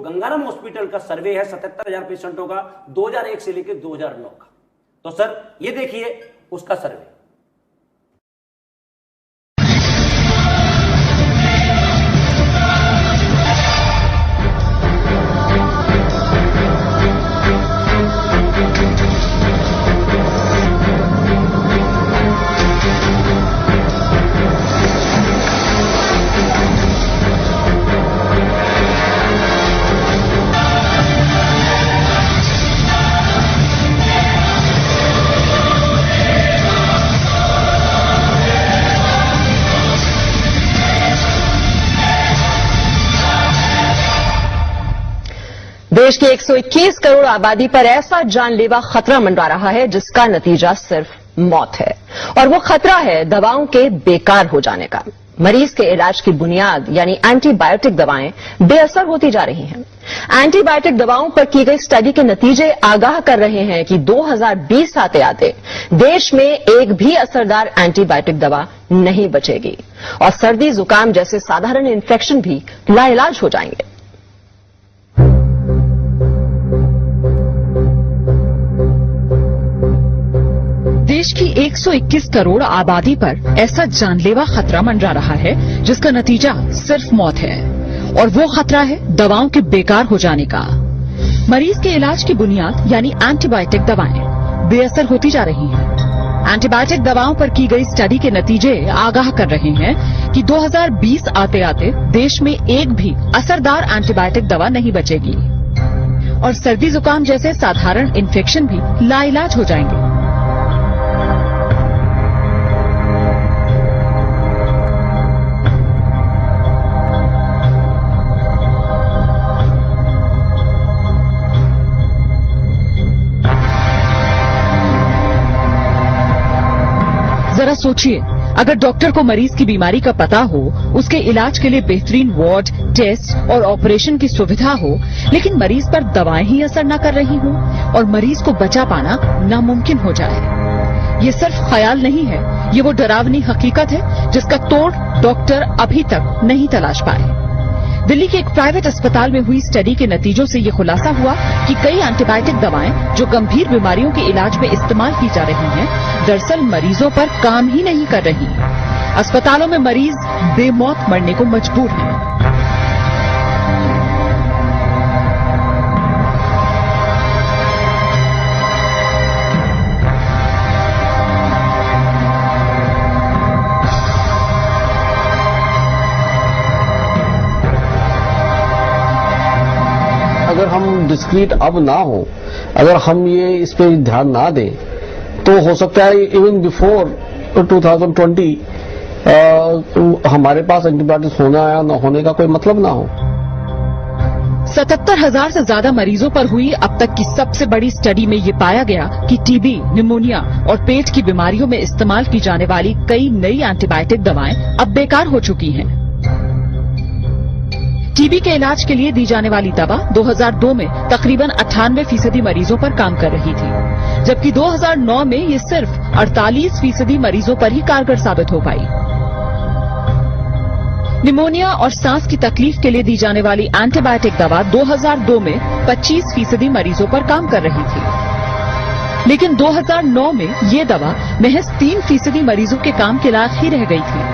Gangaram hospital का सर्वे है 77,000 पेशेंटों का 2001 से लेकर 2009 का। तो सर ये देखिए उसका सर्वे। देश की 121 करोड़ आबादी पर ऐसा जानलेवा खतरा मंडरा रहा है जिसका नतीजा सिर्फ मौत है, और वो खतरा है दवाओं के बेकार हो जाने का। मरीज के इलाज की बुनियाद यानी एंटीबायोटिक दवाएं बेअसर होती जा रही हैं। एंटीबायोटिक दवाओं पर की गई स्टडी के नतीजे आगाह कर रहे हैं कि 2020 आते आते देश में एक भी असरदार एंटीबायोटिक दवा नहीं बचेगी और सर्दी जुकाम जैसे साधारण इन्फेक्शन भी लाइलाज हो जाएंगे। देश की 121 करोड़ आबादी पर ऐसा जानलेवा खतरा मंडरा रहा है जिसका नतीजा सिर्फ मौत है, और वो खतरा है दवाओं के बेकार हो जाने का। मरीज के इलाज की बुनियाद यानी एंटीबायोटिक दवाएं बेअसर होती जा रही हैं। एंटीबायोटिक दवाओं पर की गई स्टडी के नतीजे आगाह कर रहे हैं कि 2020 आते आते देश में एक भी असरदार एंटीबायोटिक दवा नहीं बचेगी और सर्दी जुकाम जैसे साधारण इन्फेक्शन भी लाइलाज हो जाएंगे। जरा सोचिए, अगर डॉक्टर को मरीज की बीमारी का पता हो, उसके इलाज के लिए बेहतरीन वार्ड, टेस्ट और ऑपरेशन की सुविधा हो, लेकिन मरीज पर दवाएं ही असर न कर रही हों और मरीज को बचा पाना नामुमकिन हो जाए। ये सिर्फ ख्याल नहीं है, ये वो डरावनी हकीकत है जिसका तोड़ डॉक्टर अभी तक नहीं तलाश पाए। दिल्ली के एक प्राइवेट अस्पताल में हुई स्टडी के नतीजों से ये खुलासा हुआ कि कई एंटीबायोटिक दवाएं जो गंभीर बीमारियों के इलाज में इस्तेमाल की जा रही हैं, दरअसल मरीजों पर काम ही नहीं कर रही। अस्पतालों में मरीज बेमौत मरने को मजबूर हैं। अगर हम डिस्क्रीट अब ना हो, अगर हम ये इस पे ध्यान ना दें, तो हो सकता है इवन बिफोर 2020 हमारे पास एंटीबायोटिक्स होना या न होने का कोई मतलब ना हो। 77,000 से ज्यादा मरीजों पर हुई अब तक की सबसे बड़ी स्टडी में ये पाया गया कि टीबी, निमोनिया और पेट की बीमारियों में इस्तेमाल की जाने वाली कई नई एंटीबायोटिक दवाएं अब बेकार हो चुकी हैं। टीबी के इलाज के लिए दी जाने वाली दवा 2002 में तकरीबन 98% मरीजों पर काम कर रही थी, जबकि 2009 में ये सिर्फ 48% मरीजों पर ही कारगर साबित हो पाई। निमोनिया और सांस की तकलीफ के लिए दी जाने वाली एंटीबायोटिक दवा 2002 में 25% मरीजों पर काम कर रही थी, लेकिन 2009 में ये दवा महज 3% मरीजों के काम के लायक ही रह गई थी।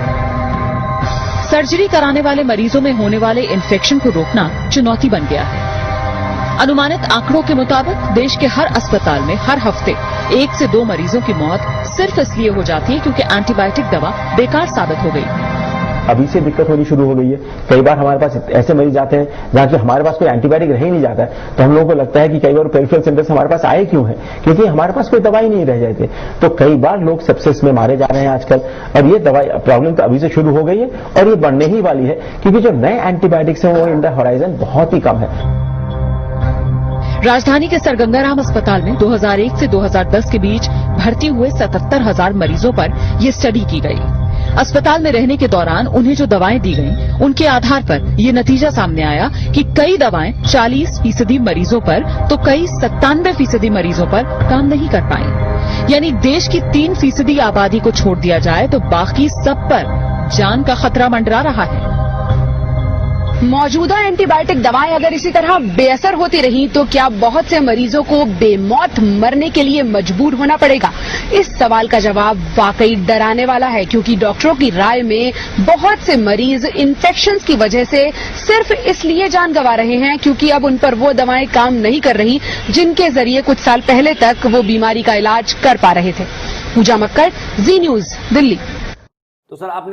सर्जरी कराने वाले मरीजों में होने वाले इन्फेक्शन को रोकना चुनौती बन गया है। अनुमानित आंकड़ों के मुताबिक देश के हर अस्पताल में हर हफ्ते 1 से 2 मरीजों की मौत सिर्फ इसलिए हो जाती है क्योंकि एंटीबायोटिक दवा बेकार साबित हो गई। अभी से दिक्कत होनी शुरू हो गई है। कई बार हमारे पास ऐसे मरीज आते हैं जहां कि हमारे पास कोई एंटीबायोटिक रह ही नहीं जाता है, तो हम लोगों को लगता है कि कई बार पेरिफेरल सेंटर्स हमारे पास आए क्यों है, क्योंकि हमारे पास कोई दवाई नहीं रह जाती। तो कई बार लोग सेप्सिस में मारे जा रहे हैं आजकल, और ये दवाई प्रॉब्लम तो अभी से शुरू हो गई है और ये बढ़ने ही वाली है, क्योंकि जो नए एंटीबायोटिक्स हैं वो इन द होराइजन बहुत ही कम है। राजधानी के सर गंगाराम अस्पताल में 2001 से 2010 के बीच भर्ती हुए 77,000 मरीजों पर यह स्टडी की गई। अस्पताल में रहने के दौरान उन्हें जो दवाएं दी गईं, उनके आधार पर यह नतीजा सामने आया कि कई दवाएं 40% मरीजों पर तो कई 97% मरीजों पर काम नहीं कर पाई। यानी देश की 3% आबादी को छोड़ दिया जाए तो बाकी सब पर जान का खतरा मंडरा रहा है। मौजूदा एंटीबायोटिक दवाएं अगर इसी तरह बेअसर होती रही तो क्या बहुत से मरीजों को बेमौत मरने के लिए मजबूर होना पड़ेगा? इस सवाल का जवाब वाकई डराने वाला है, क्योंकि डॉक्टरों की राय में बहुत से मरीज इन्फेक्शंस की वजह से सिर्फ इसलिए जान गंवा रहे हैं क्योंकि अब उन पर वो दवाएं काम नहीं कर रही जिनके जरिए कुछ साल पहले तक वो बीमारी का इलाज कर पा रहे थे। पूजा मक्कड़, जी न्यूज, दिल्ली। तो सर आपने